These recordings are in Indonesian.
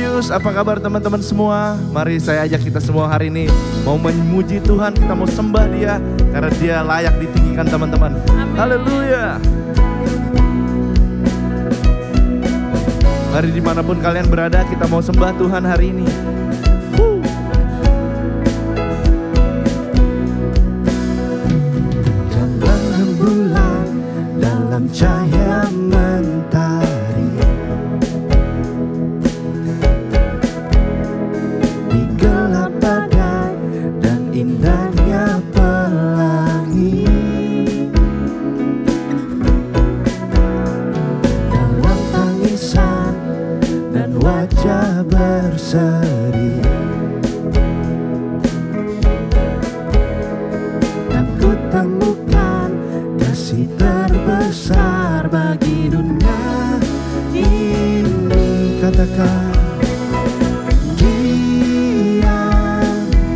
Yus, apa kabar teman-teman semua? Mari saya ajak kita semua hari ini mau memuji Tuhan, kita mau sembah Dia karena Dia layak ditinggikan teman-teman. Haleluya. Mari dimanapun kalian berada, kita mau sembah Tuhan hari ini. Dalam rembulan, dalam cahaya mentari, di gelap badai dan indahnya pelangi, dalam tangisan dan wajah berseri, aku temukan kasih terbesar bagi dunia ini. Katakan, Dia,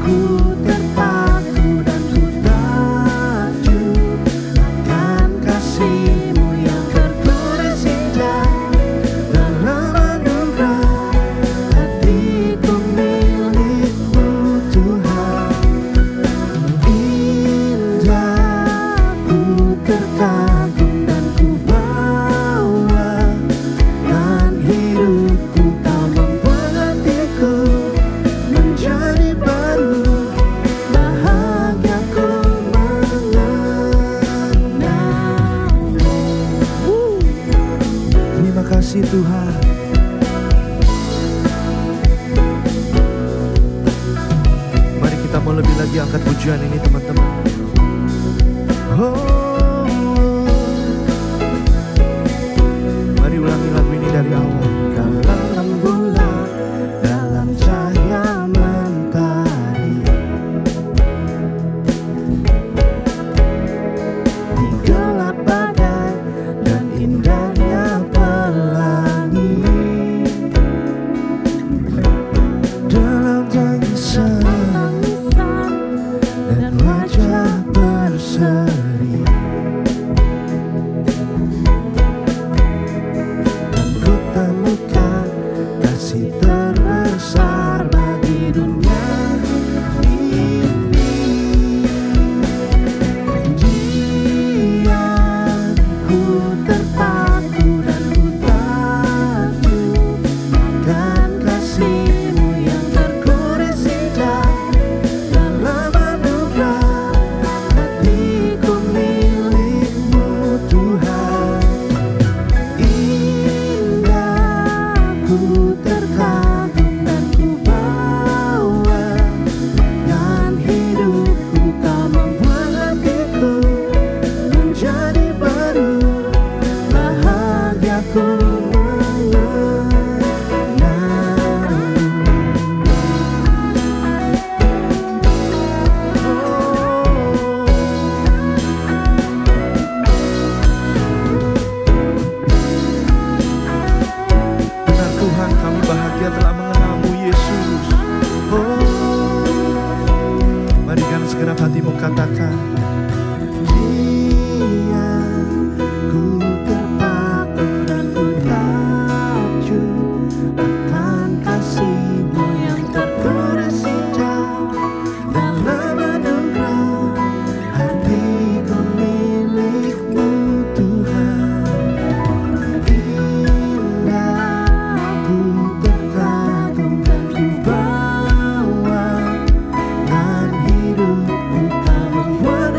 ku terpaku dan ku takjub akan kasih-Mu yang tertulis indah dalam anugerah. Hatiku milik-Mu Tuhan, indah, ku terkagum dan ku bawakan hidupku. Kau membuat hatiku menjadi baru, bahagiaku mengenalmu. Terima kasih Tuhan. Mari kita mau lebih lagi angkat pujian ini teman-teman. Oh, mari ulangi lagu ini dari awal. Dalam rembulan, dalam cahaya mentari, di gelap badai dan indahnya pelangi, dalam tangisan dan wajah berseri, dan ku temukan kasih terbesar bagi dunia ini. Dia, ku terpaku dan ku takjub akan kasih-Mu yang tertulis indah dalam anugerah. Hatiku milik-Mu Tuhan, indah, ku terkagum dan ku bawakan hidupku. Kau membuat hatiku menjadi baru, bahagiaku Benar Tuhan, kami bahagia telah mengenal-Mu Yesus. Oh, mari kan segenap hatimu katakan, Dia, ku terpaku dan ku takjub akan kasih-Mu yang tertulis indah dalam anugerah. Hatiku milik-Mu Tuhan, indah, ku terkagum dan ku bawakan hidupku. Kau membuat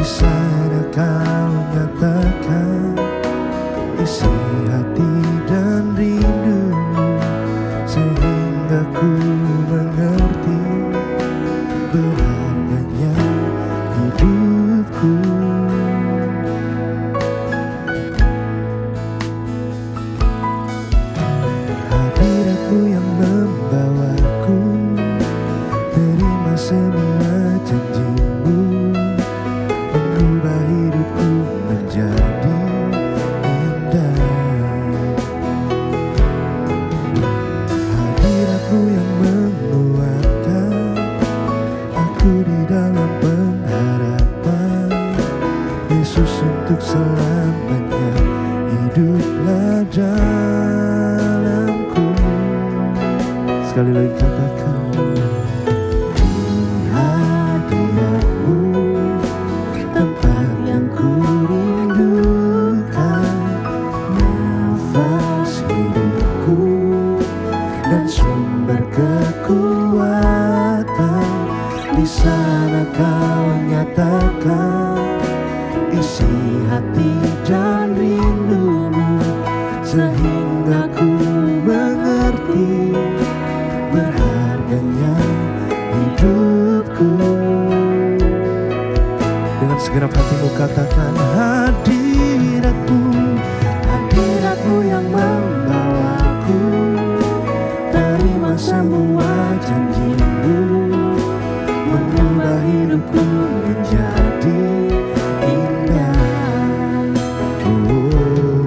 Di sana kau nyatakan isi hati dan rindumu, sehingga ku mengerti berharganya hidupku. Hadiratmu yang membawaku terima semua janjimu, mengubah hidupku menjadi indah. Hadiratmu yang menguatkan aku di dalam pengharapan. Yesus untuk selamanya hiduplah dalamku. Sekali lagi katakan, di hadiratmu tempat yang ku rindukan, nafas hidupku dan sumber kekuatan. Di sana kau nyatakan isi hati dan rindumu, sehingga ku mengerti berharganya hidupku. Dengan segenap hatimu katakan, hadiratmu, hadiratmu yang membawaku terima semua janjimu, mengubah hidupku menjadi indah. Oh,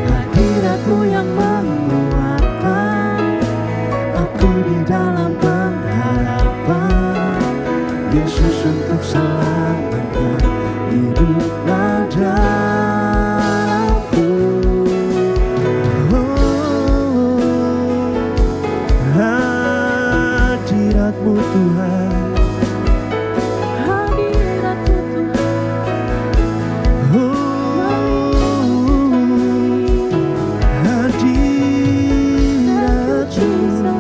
hadiratmu yang menguatkan aku di dalam pengharapan. Yesus untuk selamanya hiduplah dalamku. Oh, hadiratmu Tuhan, Hadiratmu Tuhan, hadiratmu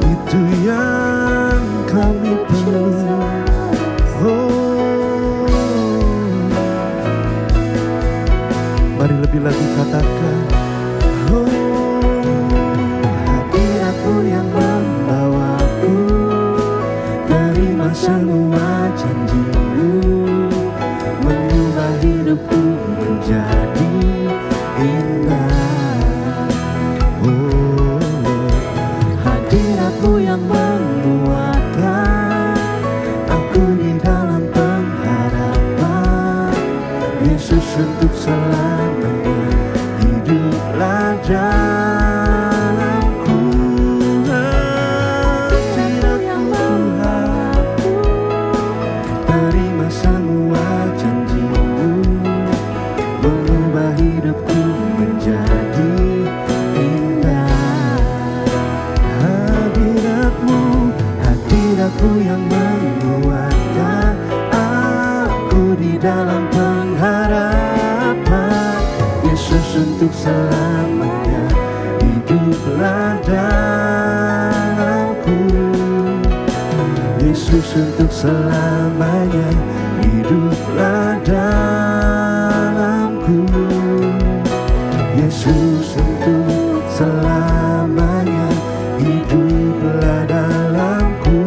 itu yang kami perlu. Oh, mari lebih lagi katakan, oh, hadiratmu yang membawaku terima semua janjimu, mengubah hidupku menjadi indah. Oh, hadiratmu yang menguatkan aku di dalam pengharapan. Yesus untuk selamanya hiduplah dalamku. Hadiratmu Tuhan, terima semua janjimu, mengubah hidupku menjadi indah. Hadiratmu, hadiratmu yang menguatkan aku di dalam pengharapan. Yesus untuk selamanya hiduplah dalamku. Yesus untuk selamanya hiduplah dalamku. Yesus untuk selamanya hiduplah dalamku.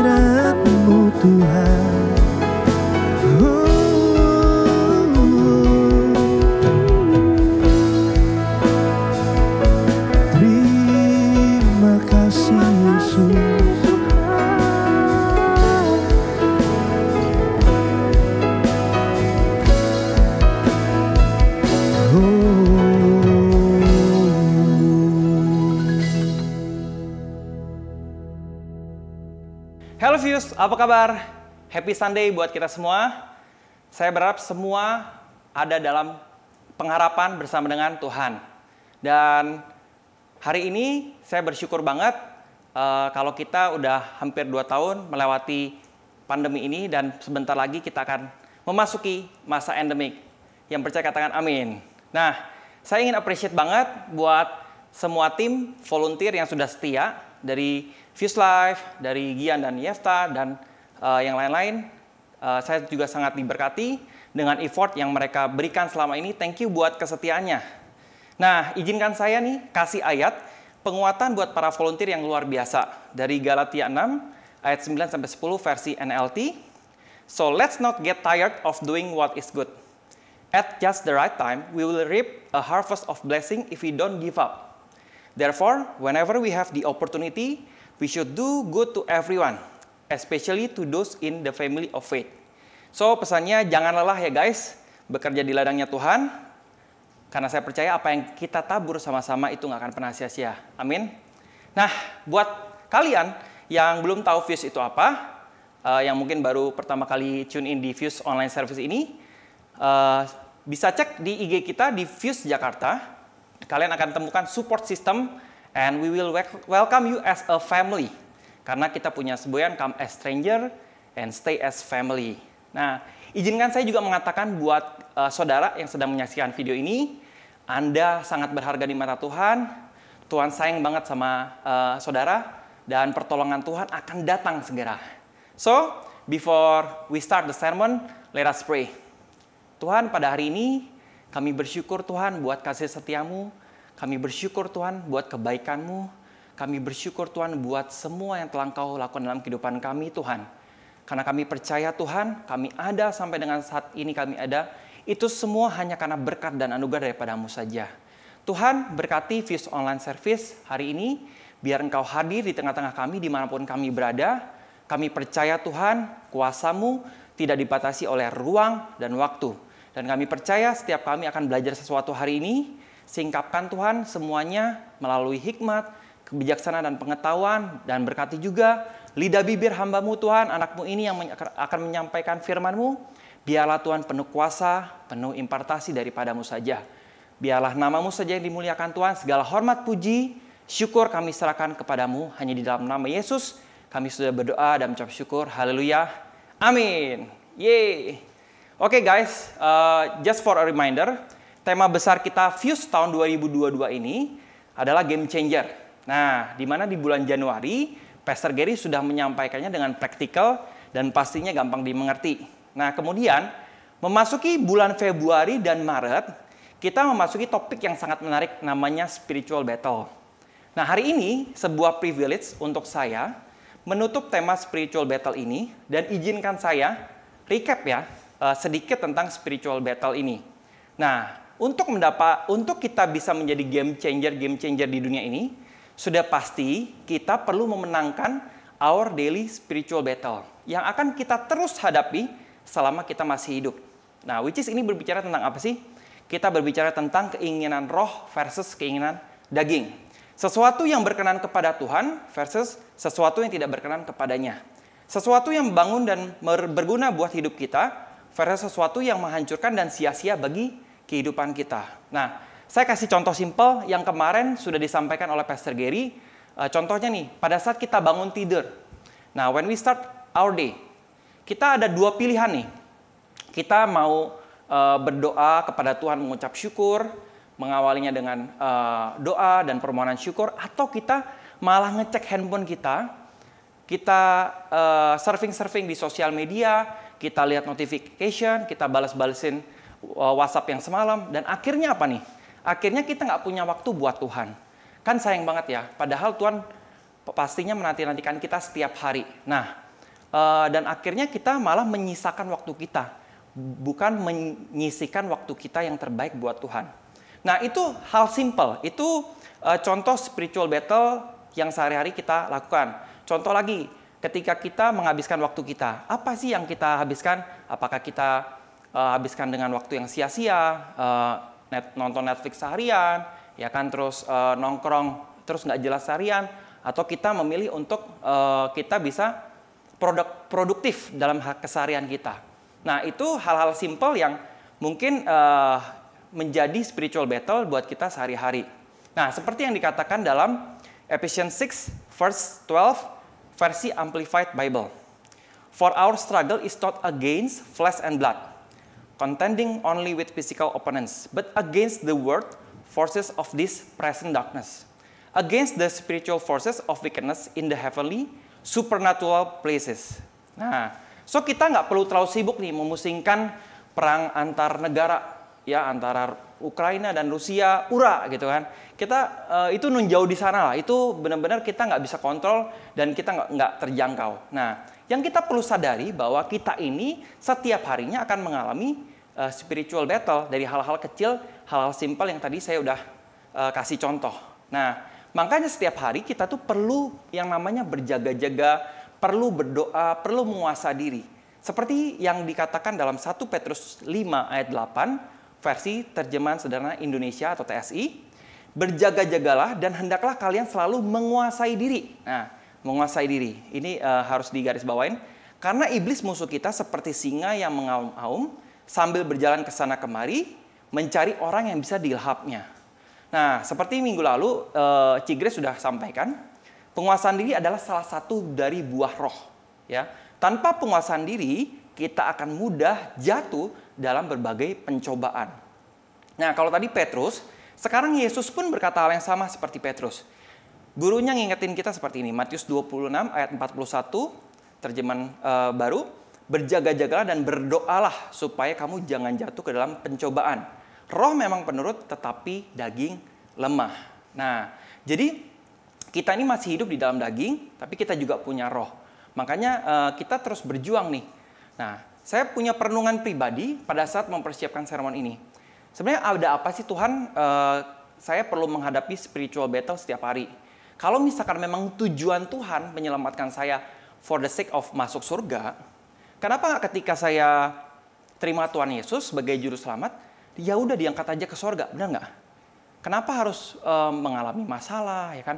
Hadiratmu Tuhan, terima kasih Yesus. Halo Views, apa kabar? Happy Sunday buat kita semua. Saya berharap semua ada dalam pengharapan bersama dengan Tuhan. Dan hari ini saya bersyukur banget kalau kita udah hampir 2 tahun melewati pandemi ini dan sebentar lagi kita akan memasuki masa endemik. Yang percaya katakan amin. Nah, Saya ingin appreciate banget buat semua tim volunteer yang sudah setia dari Fuse Life, dari Gian dan Yefta, dan yang lain-lain. Saya juga sangat diberkati dengan effort yang mereka berikan selama ini. Thank you buat kesetiaannya. Nah, izinkan saya nih kasih ayat penguatan buat para volunteer yang luar biasa. Dari Galatia 6 ayat 9-10 versi NLT. So let's not get tired of doing what is good. At just the right time, we will reap a harvest of blessing if we don't give up. Therefore, whenever we have the opportunity, we should do good to everyone, especially to those in the family of faith. So, pesannya jangan lelah ya guys, bekerja di ladangnya Tuhan, karena saya percaya apa yang kita tabur sama-sama itu nggak akan pernah sia-sia. Amin. Nah, buat kalian yang belum tahu Fuse itu apa, yang mungkin baru pertama kali tune in di Fuse online service ini, bisa cek di IG kita di Fuse Jakarta. Kalian akan temukan support system and we will welcome you as a family. Karena kita punya semboyan come as stranger and stay as family. Nah, izinkan saya juga mengatakan buat saudara yang sedang menyaksikan video ini, Anda sangat berharga di mata Tuhan. Tuhan sayang banget sama saudara dan pertolongan Tuhan akan datang segera. So, before we start the sermon, let us pray. Tuhan, pada hari ini kami bersyukur Tuhan buat kasih setiamu. Kami bersyukur Tuhan buat kebaikan-Mu. Kami bersyukur Tuhan buat semua yang telah Engkau lakukan dalam kehidupan kami Tuhan. Karena kami percaya Tuhan, kami ada sampai dengan saat ini kami ada. Itu semua hanya karena berkat dan anugerah daripada-Mu saja. Tuhan berkati Fuse Online Service hari ini. Biar Engkau hadir di tengah-tengah kami dimanapun kami berada. Kami percaya Tuhan, kuasa-Mu tidak dibatasi oleh ruang dan waktu. Dan kami percaya setiap kami akan belajar sesuatu hari ini. Singkapkan Tuhan semuanya melalui hikmat, kebijaksanaan dan pengetahuan. Dan berkati juga lidah bibir hamba-Mu Tuhan, anak-Mu ini yang akan menyampaikan firman-Mu. Biarlah Tuhan penuh kuasa, penuh impartasi daripada-Mu saja. Biarlah nama-Mu saja yang dimuliakan Tuhan. Segala hormat, puji, syukur kami serahkan kepadamu. Hanya di dalam nama Yesus kami sudah berdoa dan mengucap syukur. Haleluya. Amin. Yeay. Oke guys, just for a reminder, tema besar kita Fuse tahun 2022 ini adalah game changer. Nah, di mana di bulan Januari, Pastor Gary sudah menyampaikannya dengan praktikal dan pastinya gampang dimengerti. Nah, kemudian memasuki bulan Februari dan Maret, kita memasuki topik yang sangat menarik namanya spiritual battle. Nah, hari ini sebuah privilege untuk saya menutup tema spiritual battle ini dan izinkan saya recap ya sedikit tentang spiritual battle ini. Nah, untuk kita bisa menjadi game changer di dunia ini, sudah pasti kita perlu memenangkan our daily spiritual battle yang akan kita terus hadapi selama kita masih hidup. Nah, which is ini berbicara tentang apa sih? Kita berbicara tentang keinginan roh versus keinginan daging. Sesuatu yang berkenan kepada Tuhan versus sesuatu yang tidak berkenan kepadanya. Sesuatu yang membangun dan berguna buat hidup kita versus sesuatu yang menghancurkan dan sia-sia bagi kehidupan kita. Nah, saya kasih contoh simpel yang kemarin sudah disampaikan oleh Pastor Gary. Contohnya nih, pada saat kita bangun tidur. Nah, when we start our day, kita ada dua pilihan nih. Kita mau berdoa kepada Tuhan mengucap syukur, mengawalinya dengan doa dan permohonan syukur, atau kita malah ngecek handphone kita surfing di sosial media, kita lihat notification, kita balas-balesin WhatsApp yang semalam, dan akhirnya apa nih? Akhirnya kita nggak punya waktu buat Tuhan. Kan sayang banget ya, padahal Tuhan pastinya menanti-nantikan kita setiap hari. Nah, dan akhirnya kita malah menyisakan waktu kita, bukan menyisikan waktu kita yang terbaik buat Tuhan. Nah, itu hal simple, itu contoh spiritual battle yang sehari-hari kita lakukan. Contoh lagi, ketika kita menghabiskan waktu kita, apa sih yang kita habiskan? Apakah kita habiskan dengan waktu yang sia-sia, nonton Netflix seharian, ya kan, terus nongkrong, terus nggak jelas seharian, atau kita memilih untuk kita bisa produktif dalam keseharian kita. Nah, itu hal-hal simple yang mungkin menjadi spiritual battle buat kita sehari-hari. Nah, seperti yang dikatakan dalam Ephesians 6 verse 12 versi Amplified Bible. For our struggle is not against flesh and blood, contending only with physical opponents, but against the world, forces of this present darkness, against the spiritual forces of wickedness in the heavenly supernatural places. Nah, so kita nggak perlu terlalu sibuk nih memusingkan perang antar negara, ya, antara Ukraina dan Rusia, gitu kan. Kita itu jauh di sana lah. Itu benar-benar kita nggak bisa kontrol dan kita nggak terjangkau. Nah, yang kita perlu sadari bahwa kita ini setiap harinya akan mengalami spiritual battle dari hal-hal kecil, hal-hal simpel yang tadi saya udah kasih contoh. Nah, makanya setiap hari kita tuh perlu yang namanya berjaga-jaga, perlu berdoa, perlu menguasai diri. Seperti yang dikatakan dalam 1 Petrus 5 ayat 8, versi terjemahan sederhana Indonesia atau TSI, berjaga-jagalah dan hendaklah kalian selalu menguasai diri. Nah, menguasai diri ini harus digarisbawain, karena iblis musuh kita seperti singa yang mengaum-aum sambil berjalan ke sana kemari mencari orang yang bisa dilahapnya. Nah, seperti minggu lalu Cigre sudah sampaikan, penguasaan diri adalah salah satu dari buah roh, ya. Tanpa penguasaan diri, kita akan mudah jatuh dalam berbagai pencobaan. Nah, kalau tadi Petrus, sekarang Yesus pun berkata hal yang sama seperti Petrus. Gurunya ngingetin kita seperti ini, Matius 26 ayat 41, terjemahan baru, berjaga-jagalah dan berdoalah supaya kamu jangan jatuh ke dalam pencobaan. Roh memang penurut, tetapi daging lemah. Nah, jadi kita ini masih hidup di dalam daging, tapi kita juga punya roh. Makanya kita terus berjuang nih. Nah, saya punya perenungan pribadi pada saat mempersiapkan sermon ini. Sebenarnya ada apa sih Tuhan, saya perlu menghadapi spiritual battle setiap hari. Kalau misalkan memang tujuan Tuhan menyelamatkan saya for the sake of masuk surga, kenapa ketika saya terima Tuhan Yesus sebagai juru selamat, ya udah diangkat aja ke surga, benar nggak? Kenapa harus mengalami masalah, ya kan?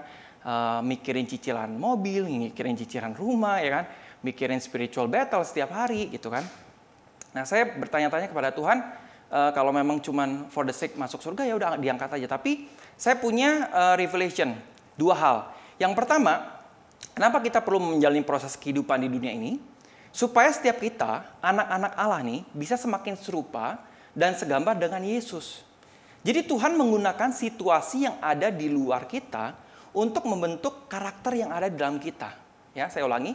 Mikirin cicilan mobil, mikirin cicilan rumah, ya kan? Mikirin spiritual battle setiap hari, gitu kan? Nah, saya bertanya-tanya kepada Tuhan, kalau memang cuman for the sake masuk surga, ya udah diangkat aja. Tapi saya punya revelation, dua hal. Yang pertama, kenapa kita perlu menjalani proses kehidupan di dunia ini? Supaya setiap kita, anak-anak Allah nih, bisa semakin serupa dan segambar dengan Yesus. Jadi Tuhan menggunakan situasi yang ada di luar kita untuk membentuk karakter yang ada di dalam kita. Ya, saya ulangi.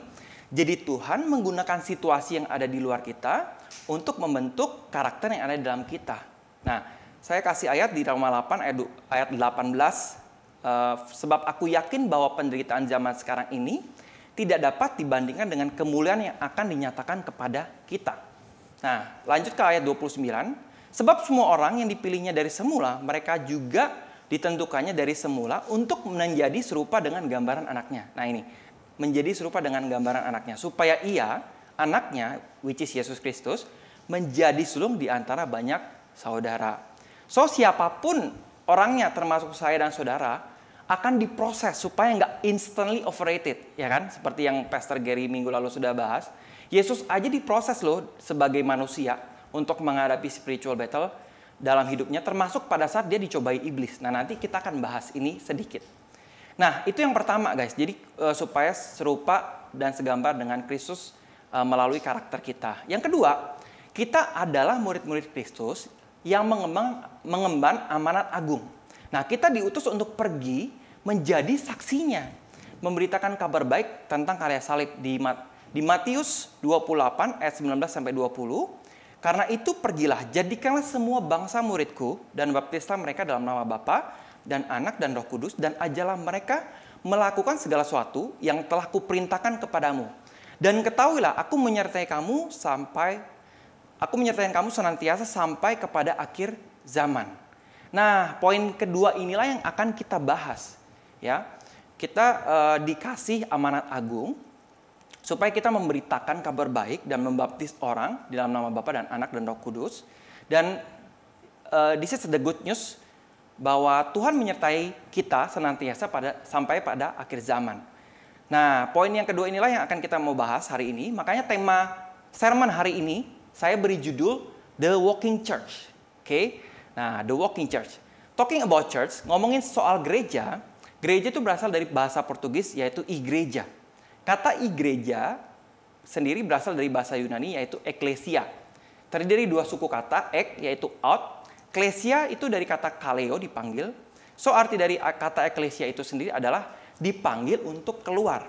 Jadi Tuhan menggunakan situasi yang ada di luar kita untuk membentuk karakter yang ada di dalam kita. Nah, saya kasih ayat di Roma 8 ayat 18. Sebab aku yakin bahwa penderitaan zaman sekarang ini tidak dapat dibandingkan dengan kemuliaan yang akan dinyatakan kepada kita. Nah, lanjut ke ayat 29. Sebab semua orang yang dipilihnya dari semula, mereka juga ditentukannya dari semula untuk menjadi serupa dengan gambaran anaknya. Nah ini, menjadi serupa dengan gambaran anaknya. Supaya ia, anaknya, which is Yesus Kristus, menjadi sulung di antara banyak saudara. So, siapapun orangnya, termasuk saya dan saudara, akan diproses supaya nggak instantly overrated. Ya kan? Seperti yang Pastor Gary minggu lalu sudah bahas. Yesus aja diproses loh sebagai manusia untuk menghadapi spiritual battle dalam hidupnya, termasuk pada saat dia dicobai iblis. Nah, nanti kita akan bahas ini sedikit. Nah, itu yang pertama guys. Jadi supaya serupa dan segambar dengan Kristus melalui karakter kita. Yang kedua, kita adalah murid-murid Kristus yang mengemban amanat agung. Nah, kita diutus untuk pergi menjadi saksinya, memberitakan kabar baik tentang karya salib di Matius 28 ayat 19 sampai 20. Karena itu pergilah, jadikanlah semua bangsa muridku dan baptislah mereka dalam nama Bapa dan Anak dan Roh Kudus, dan ajarlah mereka melakukan segala sesuatu yang telah kuperintahkan kepadamu. Dan ketahuilah, aku menyertai kamu senantiasa sampai kepada akhir zaman. Nah, poin kedua inilah yang akan kita bahas. Ya, kita dikasih amanat agung supaya kita memberitakan kabar baik dan membaptis orang di dalam nama Bapa dan Anak dan Roh Kudus. Dan this is the good news, bahwa Tuhan menyertai kita senantiasa sampai pada akhir zaman. Nah, poin yang kedua inilah yang akan kita mau bahas hari ini. Makanya tema sermon hari ini saya beri judul The Walking Church. Oke? Nah, The Walking Church. Talking about church, ngomongin soal gereja. Gereja itu berasal dari bahasa Portugis, yaitu igreja. Kata igreja sendiri berasal dari bahasa Yunani, yaitu eklesia. Terdiri dari dua suku kata, ek yaitu out, Klesia itu dari kata kaleo, dipanggil. So arti dari kata eklesia itu sendiri adalah dipanggil untuk keluar.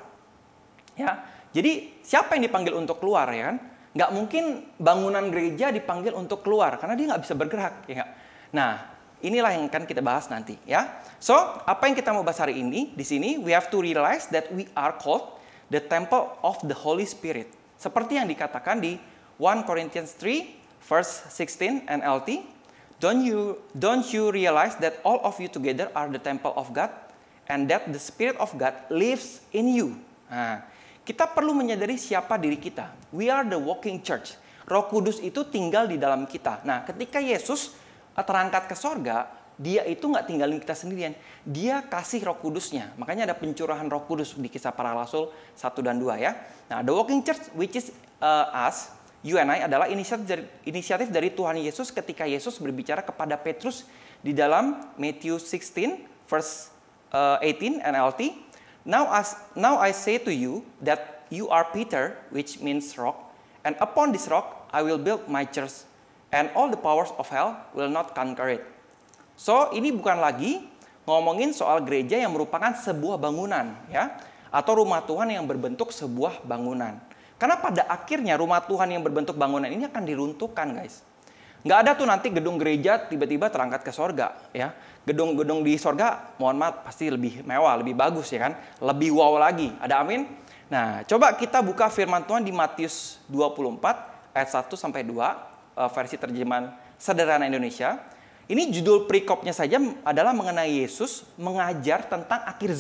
Ya, jadi siapa yang dipanggil untuk keluar, ya kan? Nggak mungkin bangunan gereja dipanggil untuk keluar karena dia nggak bisa bergerak, ya nggak? Nah, inilah yang akan kita bahas nanti, ya. So, apa yang kita mau bahas hari ini di sini, we have to realize that we are called the temple of the Holy Spirit. Seperti yang dikatakan di 1 Corinthians 3 verse 16 NLT, don't you realize that all of you together are the temple of God and that the Spirit of God lives in you. Nah, kita perlu menyadari siapa diri kita. We are the walking church. Roh Kudus itu tinggal di dalam kita. Nah, ketika Yesus terangkat ke sorga, dia itu nggak tinggalin kita sendirian. Dia kasih Roh Kudusnya. Makanya ada pencurahan Roh Kudus di Kisah Para Rasul 1 dan 2 ya. Nah, the walking church which is us, you and I, adalah inisiatif dari Tuhan Yesus ketika Yesus berbicara kepada Petrus di dalam Matthew 16 verse 18 NLT. Now I say to you that you are Peter, which means rock, and upon this rock I will build my church, and all the powers of hell will not conquer it. So, ini bukan lagi ngomongin soal gereja yang merupakan sebuah bangunan, ya, atau rumah Tuhan yang berbentuk sebuah bangunan. Karena pada akhirnya rumah Tuhan yang berbentuk bangunan ini akan diruntuhkan, guys. Nggak ada tuh nanti gedung gereja tiba-tiba terangkat ke sorga, ya. Gedung-gedung di sorga, mohon maaf, pasti lebih mewah, lebih bagus, ya kan? Lebih wow lagi. Ada amin? Nah, coba kita buka firman Tuhan di Matius 24 ayat 1 sampai 2, versi terjemahan sederhana Indonesia. Ini judul perikopnya saja adalah mengenai Yesus mengajar tentang akhir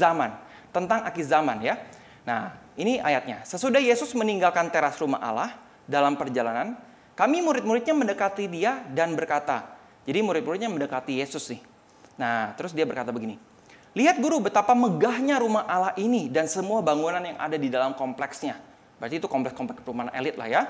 zaman, ya. Nah, ini ayatnya. Sesudah Yesus meninggalkan teras rumah Allah dalam perjalanan, kami murid-muridnya mendekati dia dan berkata, jadi murid-muridnya mendekati Yesus nih. Nah, terus dia berkata begini, lihat guru betapa megahnya rumah Allah ini dan semua bangunan yang ada di dalam kompleksnya. Berarti itu kompleks-kompleks perumahan elit lah ya.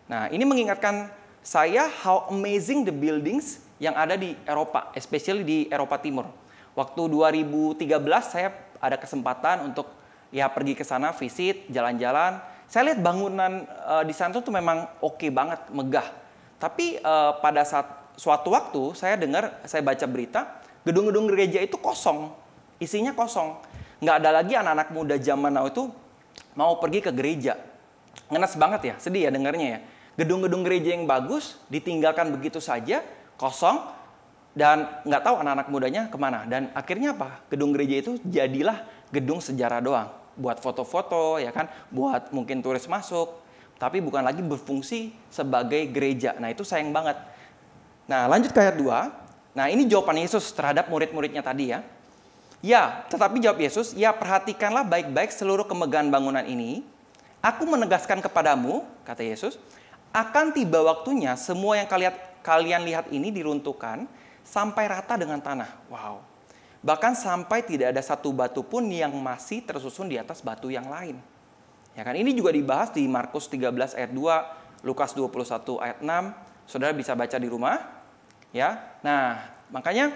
Nah, ini mengingatkan saya how amazing the buildings yang ada di Eropa, especially di Eropa Timur. Waktu 2013 saya ada kesempatan untuk ya pergi ke sana, visit, jalan-jalan. Saya lihat bangunan di sana tuh memang oke banget, megah. Tapi pada suatu waktu saya baca berita, gedung-gedung gereja itu kosong, isinya kosong. Nggak ada lagi anak-anak muda zaman now itu mau pergi ke gereja. Ngenes banget ya, sedih ya dengarnya ya. Gedung-gedung gereja yang bagus ditinggalkan begitu saja, kosong, dan nggak tahu anak-anak mudanya kemana. Dan akhirnya apa? Gedung gereja itu jadilah gedung sejarah doang. Buat foto-foto, ya kan? Buat mungkin turis masuk, tapi bukan lagi berfungsi sebagai gereja. Nah, itu sayang banget. Nah, lanjut ke ayat 2. Nah, ini jawaban Yesus terhadap murid-muridnya tadi ya. Ya, tetapi jawab Yesus, ya perhatikanlah baik-baik seluruh kemegahan bangunan ini. Aku menegaskan kepadamu, kata Yesus, akan tiba waktunya semua yang kalian lihat ini diruntuhkan sampai rata dengan tanah. Wow. Bahkan sampai tidak ada satu batu pun yang masih tersusun di atas batu yang lain. Ya kan? Ini juga dibahas di Markus 13 ayat 2, Lukas 21 ayat 6. Saudara bisa baca di rumah. Ya. Nah, makanya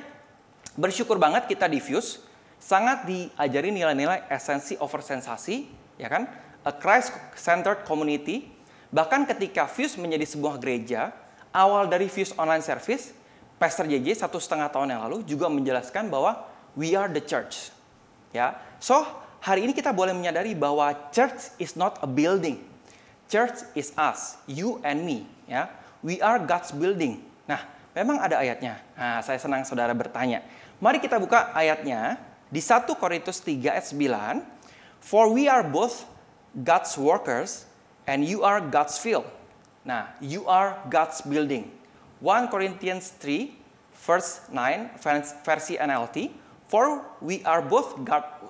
bersyukur banget kita di Fuse sangat diajari nilai-nilai esensi over sensasi, ya kan? A Christ-centered community. Bahkan ketika Fuse menjadi sebuah gereja, awal dari Fuse online service, Pastor JJ 1,5 tahun yang lalu juga menjelaskan bahwa we are the church. Ya. So, hari ini kita boleh menyadari bahwa church is not a building. Church is us, you and me, ya. We are God's building. Nah, memang ada ayatnya. Nah, saya senang saudara bertanya. Mari kita buka ayatnya di 1 Korintus 3 ayat 9. For we are both God's workers and you are God's field. Nah, you are God's building. 1 Corinthians 3 verse 9 versi NLT. For we are both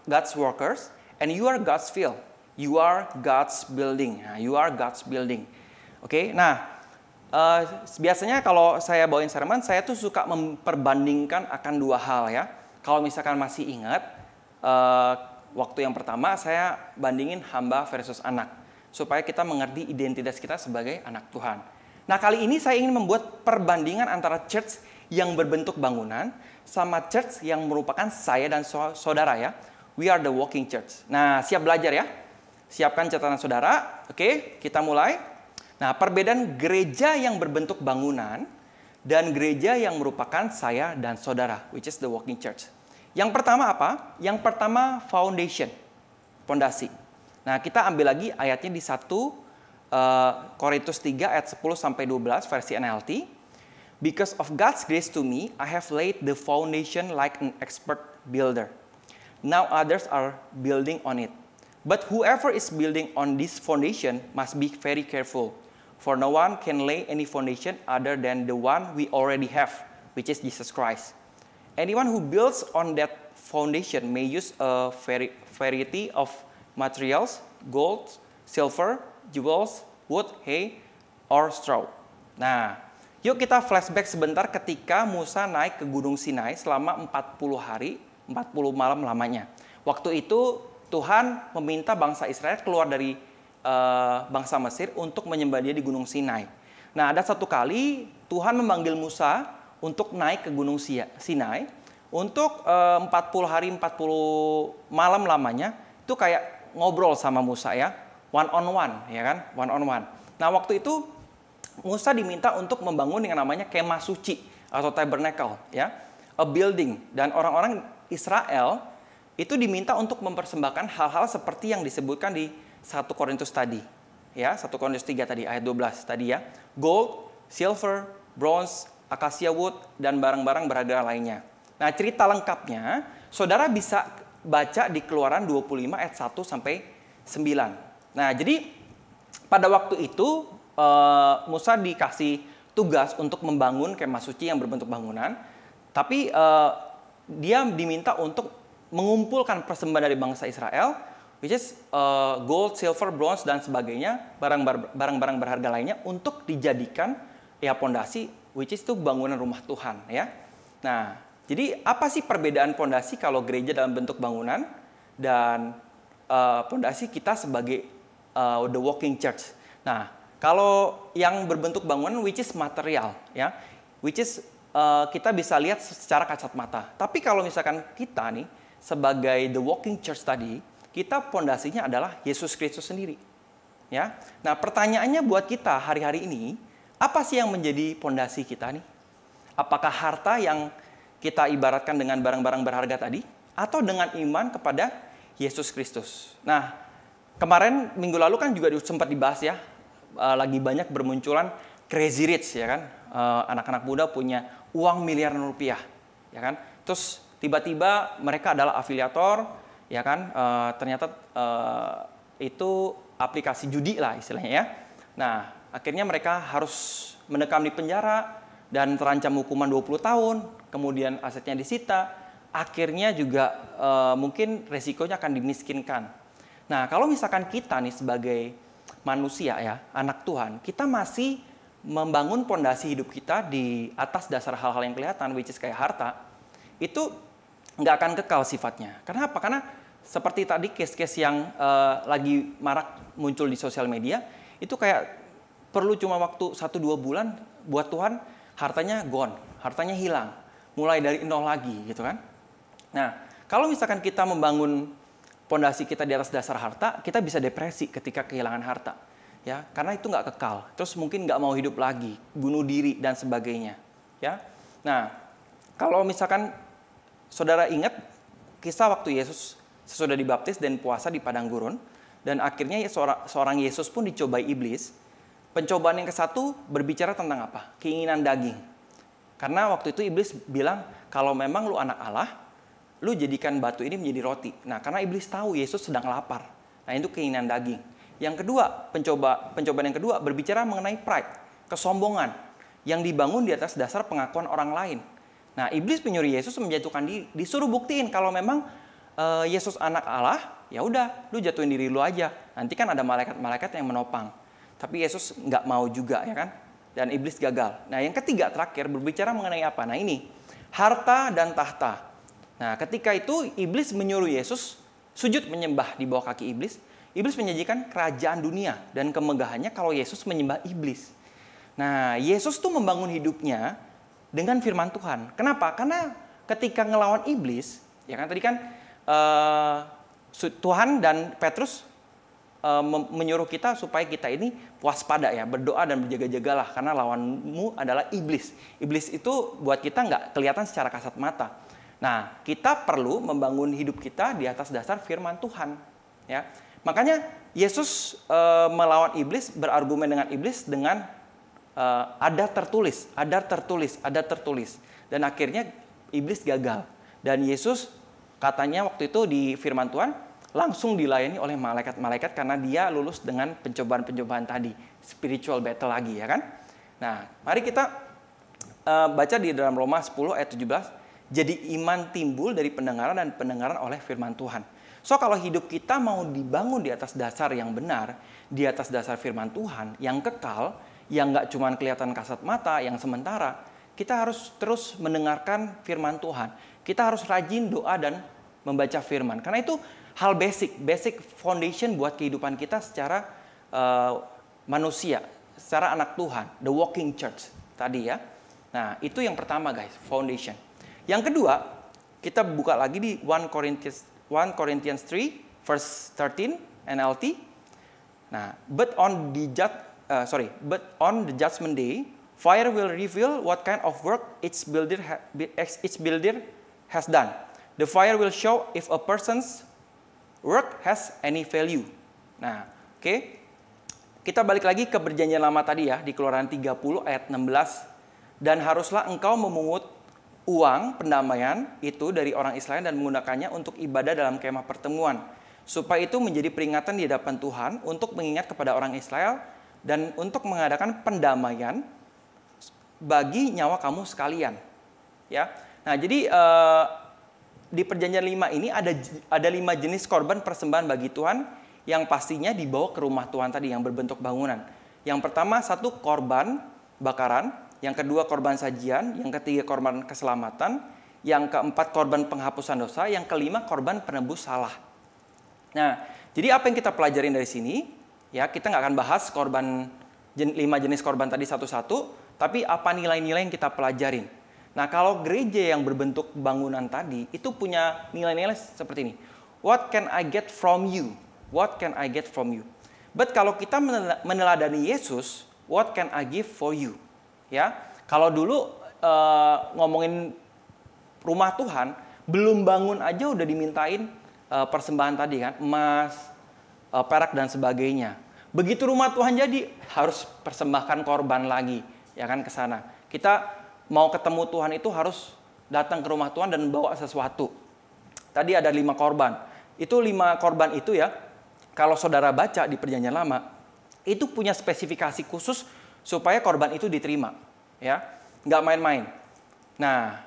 God's workers and you are God's field. You are God's building. Nah, you are God's building. Oke, nah biasanya kalau saya bawain sermon, saya tuh suka memperbandingkan akan dua hal ya. Kalau misalkan masih ingat, waktu yang pertama saya bandingin hamba versus anak. Supaya kita mengerti identitas kita sebagai anak Tuhan. Nah, kali ini saya ingin membuat perbandingan antara church yang berbentuk bangunan sama church yang merupakan saya dan saudara ya. We are the walking church. Nah, siap belajar ya? Siapkan catatan saudara. Oke, kita mulai. Nah, perbedaan gereja yang berbentuk bangunan dan gereja yang merupakan saya dan saudara, which is the walking church. Yang pertama apa? Yang pertama foundation, pondasi. Nah, kita ambil lagi ayatnya di 1 Korintus 3 ayat 10 sampai 12 versi NLT. Because of God's grace to me, I have laid the foundation like an expert builder. Now others are building on it. But whoever is building on this foundation must be very careful. For no one can lay any foundation other than the one we already have, which is Jesus Christ. Anyone who builds on that foundation may use a variety of materials, gold, silver, jewels, wood, hay, or straw. Nah, yuk kita flashback sebentar ketika Musa naik ke Gunung Sinai selama 40 hari, 40 malam lamanya. Waktu itu Tuhan meminta bangsa Israel keluar dari bangsa Mesir untuk menyembah Dia di Gunung Sinai. Nah, ada satu kali Tuhan memanggil Musa untuk naik ke Gunung Sinai untuk 40 hari 40 malam lamanya. Itu kayak ngobrol sama Musa ya, one on one ya kan, one on one. Nah, waktu itu Musa diminta untuk membangun yang namanya kemah suci atau tabernacle ya, a building, dan orang-orang Israel itu diminta untuk mempersembahkan hal-hal seperti yang disebutkan di 1 Korintus tadi. Ya, 1 Korintus 3 tadi ayat 12 tadi ya. Gold, silver, bronze, acacia wood dan barang-barang berharga lainnya. Nah, cerita lengkapnya saudara bisa baca di Keluaran 25 ayat 1 sampai 9. Nah, jadi pada waktu itu Musa dikasih tugas untuk membangun kemah suci yang berbentuk bangunan, tapi dia diminta untuk mengumpulkan persembahan dari bangsa Israel, which is gold, silver, bronze dan sebagainya, barang-barang berharga lainnya untuk dijadikan ya pondasi, which is itu bangunan rumah Tuhan ya. Nah, jadi apa sih perbedaan pondasi kalau gereja dalam bentuk bangunan dan pondasi kita sebagai the walking church? Nah, kalau yang berbentuk bangunan which is material ya, which is kita bisa lihat secara kasat mata. Tapi kalau misalkan kita nih sebagai the walking church tadi, kita pondasinya adalah Yesus Kristus sendiri. Ya. Nah, pertanyaannya buat kita hari-hari ini, apa sih yang menjadi pondasi kita nih? Apakah harta yang kita ibaratkan dengan barang-barang berharga tadi, atau dengan iman kepada Yesus Kristus? Nah, kemarin minggu lalu kan juga sempat dibahas ya, lagi banyak bermunculan crazy rich ya kan, anak-anak muda punya uang miliaran rupiah, ya kan? Terus tiba-tiba mereka adalah afiliator, ya kan? Ternyata itu aplikasi judi lah istilahnya ya. Nah, akhirnya mereka harus mendekam di penjara dan terancam hukuman 20 tahun, kemudian asetnya disita, akhirnya juga mungkin resikonya akan dimiskinkan. Nah, kalau misalkan kita nih sebagai manusia ya, anak Tuhan, kita masih membangun pondasi hidup kita di atas dasar hal-hal yang kelihatan, which is kayak harta, itu nggak akan kekal sifatnya. Kenapa? Karena seperti tadi case-case yang lagi marak muncul di sosial media, itu kayak perlu cuma waktu 1-2 bulan buat Tuhan, hartanya gone, hartanya hilang, mulai dari nol lagi gitu kan. Nah, kalau misalkan kita membangun pondasi kita di atas dasar harta, kita bisa depresi ketika kehilangan harta. Ya, karena itu nggak kekal. Terus mungkin nggak mau hidup lagi, bunuh diri dan sebagainya. Ya, nah kalau misalkan saudara ingat kisah waktu Yesus sesudah dibaptis dan puasa di padang gurun, dan akhirnya seorang Yesus pun dicobai iblis. Pencobaan yang ke-1 berbicara tentang apa? Keinginan daging. Karena waktu itu iblis bilang kalau memang lu anak Allah, lu jadikan batu ini menjadi roti. Nah, karena iblis tahu Yesus sedang lapar. Nah, itu keinginan daging. Yang kedua, pencobaan yang kedua berbicara mengenai pride, kesombongan yang dibangun di atas dasar pengakuan orang lain. Nah, iblis menyuruh Yesus menjatuhkan diri, disuruh buktiin kalau memang Yesus anak Allah, ya udah, lu jatuhin diri lu aja. Nanti kan ada malaikat-malaikat yang menopang. Tapi Yesus nggak mau juga ya kan? Dan iblis gagal. Nah, yang ketiga terakhir berbicara mengenai apa? Nah, ini harta dan tahta. Nah, ketika itu iblis menyuruh Yesus sujud menyembah di bawah kaki iblis. Iblis menyajikan kerajaan dunia dan kemegahannya kalau Yesus menyembah iblis. Nah, Yesus tuh membangun hidupnya dengan firman Tuhan. Kenapa? Karena ketika ngelawan iblis, ya kan tadi kan Tuhan dan Petrus menyuruh kita supaya kita ini waspada ya, berdoa dan berjaga-jagalah karena lawanmu adalah iblis. Iblis itu buat kita nggak kelihatan secara kasat mata. Nah, kita perlu membangun hidup kita di atas dasar firman Tuhan. Ya, makanya Yesus melawan iblis, berargumen dengan iblis dengan ada tertulis, dan akhirnya iblis gagal. Dan Yesus katanya waktu itu di firman Tuhan langsung dilayani oleh malaikat-malaikat karena dia lulus dengan pencobaan-pencobaan tadi, spiritual battle lagi ya kan. Nah, mari kita baca di dalam Roma 10 ayat 17, jadi iman timbul dari pendengaran dan pendengaran oleh firman Tuhan. So kalau hidup kita mau dibangun di atas dasar yang benar, di atas dasar firman Tuhan yang kekal, yang nggak cuma kelihatan kasat mata, yang sementara, kita harus terus mendengarkan firman Tuhan. Kita harus rajin doa dan membaca firman. Karena itu hal basic foundation buat kehidupan kita secara manusia, secara anak Tuhan, the walking church tadi ya. Nah, itu yang pertama guys, foundation. Yang kedua, kita buka lagi di 1 Corinthians 3 verse 13 NLT. Nah, but on the judgment day, fire will reveal what kind of work each builder has done. The fire will show if a person's work has any value. Nah, oke. Kita balik lagi ke perjanjian lama tadi ya, di Keluaran 30 ayat 16. Dan haruslah engkau memungut uang pendamaian itu dari orang Israel dan menggunakannya untuk ibadah dalam kemah pertemuan. Supaya itu menjadi peringatan di hadapan Tuhan untuk mengingat kepada orang Israel dan untuk mengadakan pendamaian bagi nyawa kamu sekalian. Ya. Nah, jadi di perjanjian 5 ini ada 5 jenis korban persembahan bagi Tuhan yang pastinya dibawa ke rumah Tuhan tadi yang berbentuk bangunan. Yang pertama 1 korban bakaran, yang kedua korban sajian, yang ketiga korban keselamatan, yang keempat korban penghapusan dosa, yang kelima korban penebus salah. Nah, jadi apa yang kita pelajarin dari sini? Ya, kita nggak akan bahas 5 jenis korban tadi satu-satu, tapi apa nilai-nilai yang kita pelajarin. Nah, kalau gereja yang berbentuk bangunan tadi, itu punya nilai-nilai seperti ini. What can I get from you? What can I get from you? But kalau kita meneladani Yesus, what can I give for you? Ya, kalau dulu ngomongin rumah Tuhan, belum bangun aja udah dimintain persembahan tadi kan, emas, perak dan sebagainya. Begitu rumah Tuhan jadi, harus persembahkan korban lagi, ya kan ke sana. Kita mau ketemu Tuhan itu harus datang ke rumah Tuhan dan bawa sesuatu. Tadi ada 5 korban. Itu 5 korban itu ya, kalau saudara baca di perjanjian lama, itu punya spesifikasi khusus supaya korban itu diterima. Ya, nggak main-main. Nah,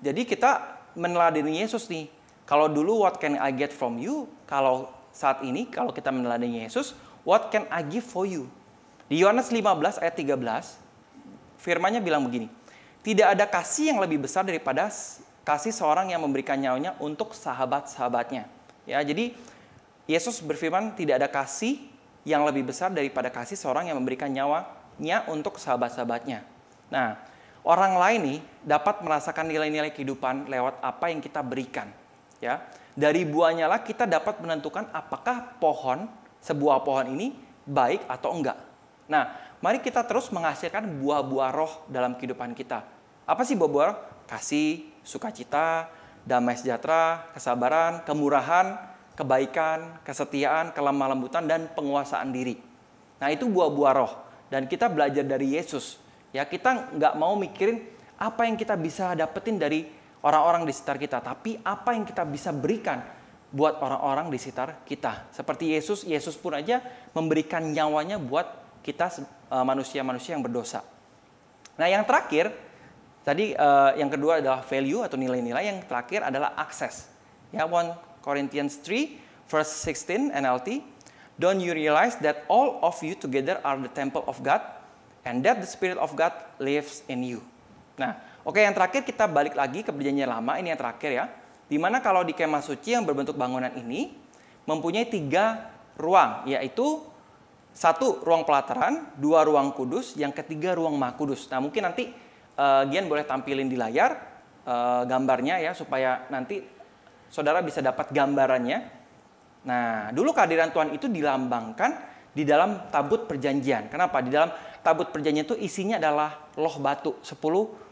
jadi kita meneladani Yesus nih. Kalau dulu what can I get from you? Kalau saat ini, kalau kita meneladani Yesus, what can I give for you? Di Yohanes 15 ayat 13, firman-Nya bilang begini. Tidak ada kasih yang lebih besar daripada kasih seorang yang memberikan nyawanya untuk sahabat-sahabatnya. Ya, jadi Yesus berfirman tidak ada kasih yang lebih besar daripada kasih seorang yang memberikan nyawanya untuk sahabat-sahabatnya. Nah, orang lain nih dapat merasakan nilai-nilai kehidupan lewat apa yang kita berikan. Ya, dari buahnya lah kita dapat menentukan apakah sebuah pohon ini baik atau enggak. Nah, mari kita terus menghasilkan buah-buah roh dalam kehidupan kita. Apa sih buah-buah roh? Kasih, sukacita, damai sejahtera, kesabaran, kemurahan, kebaikan, kesetiaan, kelemah lembutan, dan penguasaan diri. Nah, itu buah-buah roh. Dan kita belajar dari Yesus. Ya, kita nggak mau mikirin apa yang kita bisa dapetin dari orang-orang di sekitar kita. Tapi apa yang kita bisa berikan buat orang-orang di sekitar kita. Seperti Yesus pun aja memberikan nyawanya buat kita manusia-manusia yang berdosa. Nah, yang terakhir, tadi yang kedua adalah value atau nilai-nilai. Yang terakhir adalah akses. Ya, 1 Corinthians 3 verse 16 NLT. Don't you realize that all of you together are the temple of God and that the Spirit of God lives in you. Nah, oke, yang terakhir kita balik lagi ke perjanjian lama. Ini yang terakhir ya. Dimana kalau di kemah suci yang berbentuk bangunan ini mempunyai 3 ruang, yaitu 1 ruang pelataran, 2 ruang kudus, yang ketiga ruang maha kudus. Nah, mungkin nanti Gian boleh tampilin di layar gambarnya ya, supaya nanti saudara bisa dapat gambarannya. Nah, dulu kehadiran Tuhan itu dilambangkan di dalam tabut perjanjian. Kenapa? Di dalam tabut perjanjian itu isinya adalah loh batu, 10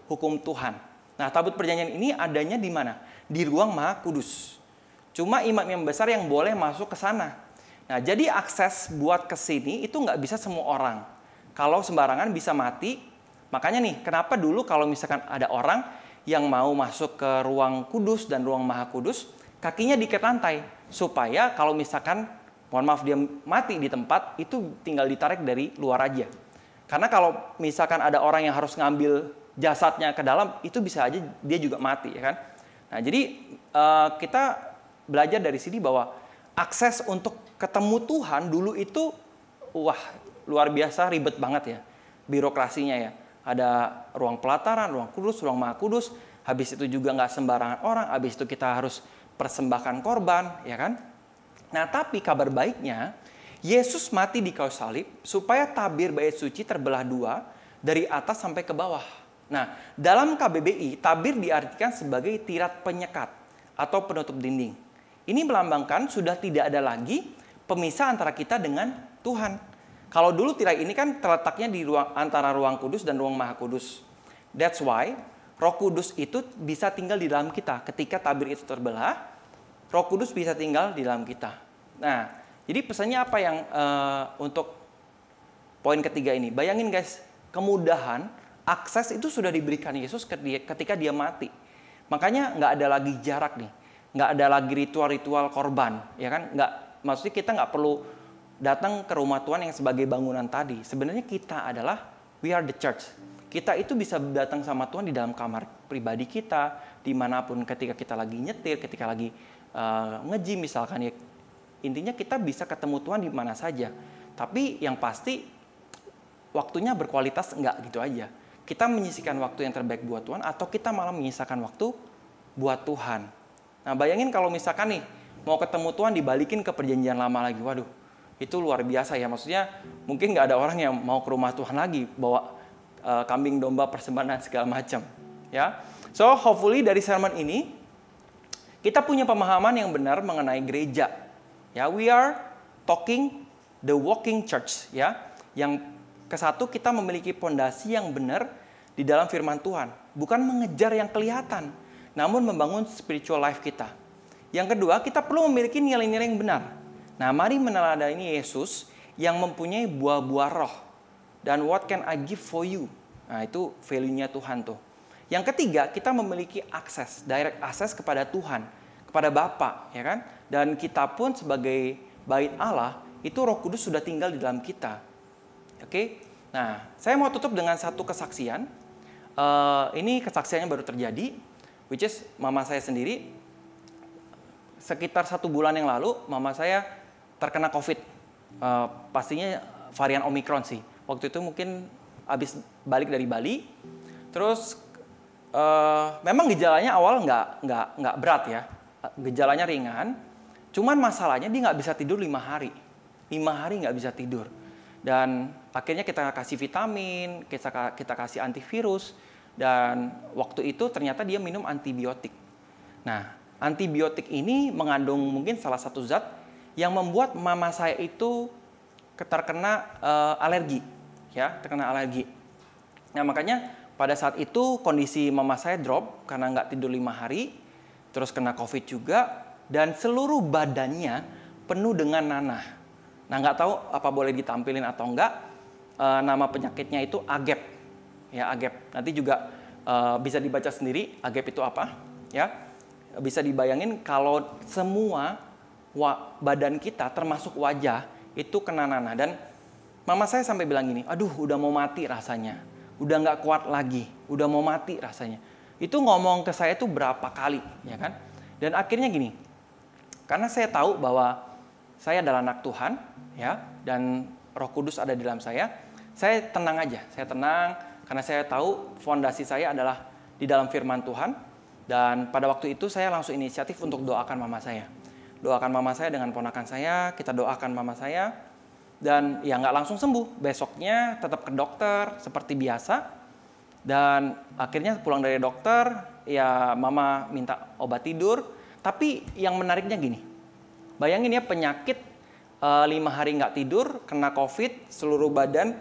hukum Tuhan. Nah, tabut perjanjian ini adanya di mana? Di ruang Maha Kudus. Cuma imam-imam besar yang boleh masuk ke sana. Nah, jadi akses buat ke sini itu nggak bisa semua orang. Kalau sembarangan bisa mati. Makanya nih, kenapa dulu kalau misalkan ada orang yang mau masuk ke ruang kudus dan ruang Maha Kudus, kakinya diikat rantai. Supaya kalau misalkan, mohon maaf, dia mati di tempat, itu tinggal ditarik dari luar aja. Karena kalau misalkan ada orang yang harus ngambil jasadnya ke dalam, itu bisa aja dia juga mati, ya kan? Nah, jadi kita belajar dari sini bahwa akses untuk ketemu Tuhan dulu itu, wah, luar biasa ribet banget ya, birokrasinya ya. Ada ruang pelataran, ruang kudus, ruang Maha Kudus. Habis itu juga nggak sembarangan orang. Habis itu kita harus persembahkan korban, ya kan? Nah, tapi kabar baiknya, Yesus mati di kayu salib supaya tabir bait suci terbelah dua dari atas sampai ke bawah. Nah, dalam KBBI, tabir diartikan sebagai tirat penyekat atau penutup dinding. Ini melambangkan sudah tidak ada lagi pemisah antara kita dengan Tuhan. Kalau dulu tirai ini kan terletaknya di antara ruang kudus dan ruang Maha Kudus. That's why Roh Kudus itu bisa tinggal di dalam kita. Ketika tabir itu terbelah, Roh Kudus bisa tinggal di dalam kita. Nah, jadi pesannya apa yang untuk poin ketiga ini? Bayangin guys, kemudahan akses itu sudah diberikan Yesus ketika dia mati. Makanya nggak ada lagi jarak nih, nggak ada lagi ritual-ritual korban, ya kan? Maksudnya kita nggak perlu datang ke rumah Tuhan yang sebagai bangunan tadi. Sebenarnya kita adalah, we are the church. Kita itu bisa datang sama Tuhan di dalam kamar pribadi kita, dimanapun, ketika kita lagi nyetir, ketika lagi nge-gym misalkan ya. Intinya kita bisa ketemu Tuhan di mana saja. Tapi yang pasti waktunya berkualitas enggak gitu aja. Kita menyisihkan waktu yang terbaik buat Tuhan atau kita malah menyisakan waktu buat Tuhan. Nah, bayangin kalau misalkan nih mau ketemu Tuhan dibalikin ke perjanjian lama lagi. Waduh, itu luar biasa ya. Maksudnya mungkin nggak ada orang yang mau ke rumah Tuhan lagi bawa kambing domba persembahan dan segala macam. Ya, so hopefully dari sermon ini kita punya pemahaman yang benar mengenai gereja. Ya, we are talking the walking church. Ya, yang kesatu kita memiliki pondasi yang benar di dalam firman Tuhan, bukan mengejar yang kelihatan, namun membangun spiritual life kita. Yang kedua, kita perlu memiliki nilai-nilai yang benar. Nah, mari meneladani Yesus yang mempunyai buah-buah roh. Dan what can I give for you? Nah, itu value-nya Tuhan tuh. Yang ketiga, kita memiliki akses, direct akses kepada Tuhan, kepada Bapa, ya kan? Dan kita pun sebagai bait Allah, itu Roh Kudus sudah tinggal di dalam kita. Oke? Nah, saya mau tutup dengan satu kesaksian. Ini kesaksiannya baru terjadi, which is mama saya sendiri. Sekitar 1 bulan yang lalu, mama saya terkena COVID. Pastinya varian Omicron sih. Waktu itu mungkin habis balik dari Bali. Terus memang gejalanya awal nggak berat ya. Gejalanya ringan. Cuman masalahnya dia nggak bisa tidur 5 hari. 5 hari nggak bisa tidur. Dan akhirnya kita kasih vitamin, kita kasih antivirus. Dan waktu itu ternyata dia minum antibiotik. Nah, antibiotik ini mengandung mungkin salah satu zat yang membuat mama saya itu terkena alergi, ya, terkena alergi. Nah, makanya pada saat itu kondisi mama saya drop karena nggak tidur 5 hari, terus kena COVID juga, dan seluruh badannya penuh dengan nanah. Nah, nggak tahu apa boleh ditampilin atau enggak. Nama penyakitnya itu AGEP, ya, AGEP. Nanti juga bisa dibaca sendiri AGEP itu apa, ya. Bisa dibayangin kalau semua badan kita termasuk wajah itu kena nanah. Dan mama saya sampai bilang gini, aduh udah mau mati rasanya, udah nggak kuat lagi, udah mau mati rasanya. Itu ngomong ke saya tuh berapa kali, ya kan? Dan akhirnya gini, karena saya tahu bahwa saya adalah anak Tuhan, ya, dan Roh Kudus ada di dalam saya tenang aja, saya tenang karena saya tahu fondasi saya adalah di dalam firman Tuhan. Dan pada waktu itu saya langsung inisiatif untuk doakan mama saya. Doakan mama saya dengan ponakan saya, kita doakan mama saya. Dan ya nggak langsung sembuh, besoknya tetap ke dokter seperti biasa. Dan akhirnya pulang dari dokter, ya mama minta obat tidur. Tapi yang menariknya gini, Bayangin ya, penyakit 5 hari nggak tidur, kena COVID, seluruh badan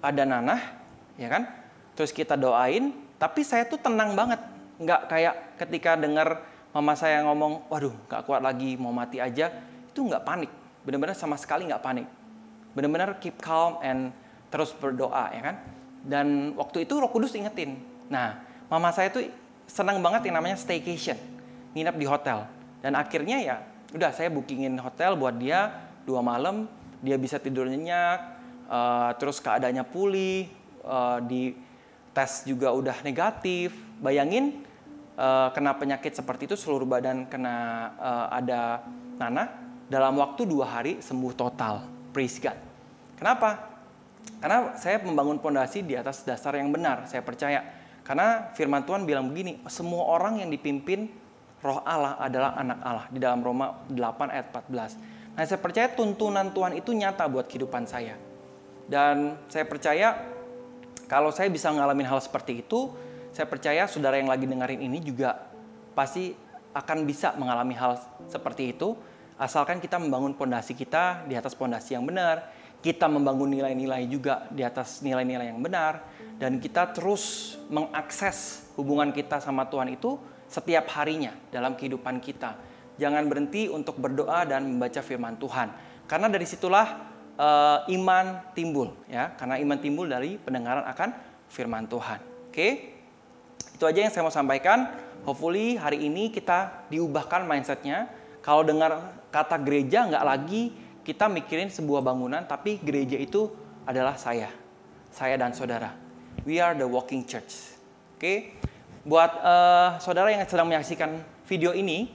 ada nanah, ya kan? Terus kita doain, tapi saya tuh tenang banget. Nggak kayak ketika dengar mama saya ngomong, waduh nggak kuat lagi, mau mati aja. Itu nggak panik, benar-benar sama sekali nggak panik. Benar-benar keep calm and terus berdoa, ya kan? Dan waktu itu Roh Kudus ingetin. Nah, mama saya tuh senang banget yang namanya staycation, nginep di hotel. Dan akhirnya ya, udah saya bookingin hotel buat dia 2 malam, dia bisa tidur nyenyak, terus keadaannya pulih, di tes juga udah negatif. Bayangin kena penyakit seperti itu, seluruh badan kena ada nanah, dalam waktu 2 hari sembuh total. Praise God. Kenapa? Karena saya membangun pondasi di atas dasar yang benar, saya percaya. Karena firman Tuhan bilang begini, semua orang yang dipimpin Roh Allah adalah anak Allah, di dalam Roma 8 ayat 14. Nah, saya percaya tuntunan Tuhan itu nyata buat kehidupan saya. Dan saya percaya kalau saya bisa ngalamin hal seperti itu, saya percaya saudara yang lagi dengerin ini juga pasti akan bisa mengalami hal seperti itu. Asalkan kita membangun pondasi kita di atas pondasi yang benar, kita membangun nilai-nilai juga di atas nilai-nilai yang benar, dan kita terus mengakses hubungan kita sama Tuhan itu setiap harinya dalam kehidupan kita. Jangan berhenti untuk berdoa dan membaca firman Tuhan. Karena dari situlah iman timbul, ya. Karena iman timbul dari pendengaran akan firman Tuhan. Oke? Itu aja yang saya mau sampaikan. Hopefully hari ini kita diubahkan mindsetnya. Kalau dengar kata gereja, nggak lagi kita mikirin sebuah bangunan, tapi gereja itu adalah saya dan saudara. We are the walking church. Oke? Buat saudara yang sedang menyaksikan video ini,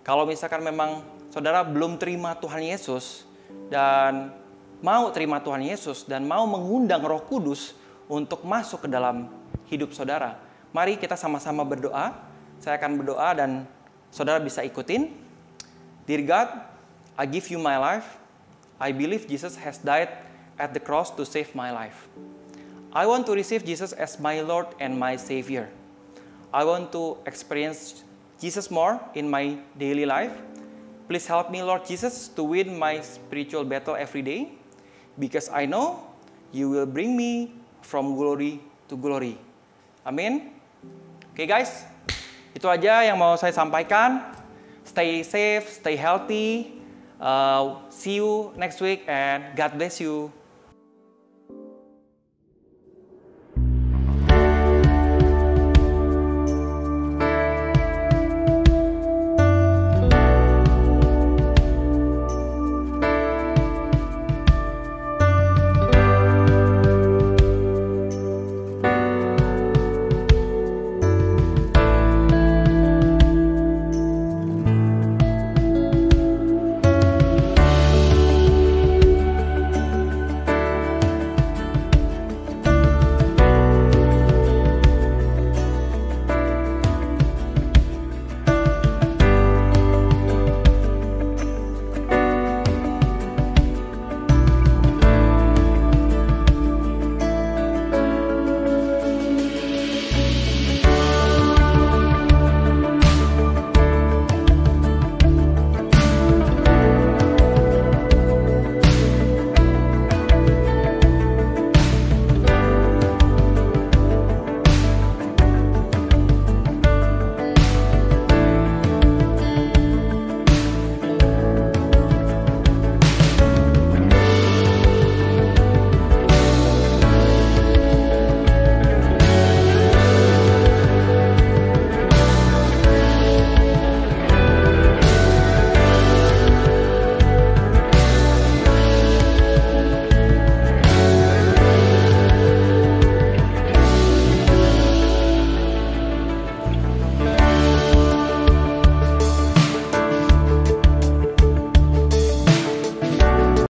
kalau misalkan memang saudara belum terima Tuhan Yesus dan mau terima Tuhan Yesus dan mau mengundang Roh Kudus untuk masuk ke dalam hidup saudara, mari kita sama-sama berdoa. Saya akan berdoa dan saudara bisa ikutin. Dear God, I give you my life. I believe Jesus has died at the cross to save my life. I want to receive Jesus as my Lord and my Savior. I want to experience Jesus more in my daily life. Please help me, Lord Jesus, to win my spiritual battle every day, because I know you will bring me from glory to glory. Amin. Oke guys, itu aja yang mau saya sampaikan. Stay safe, stay healthy. See you next week and God bless you.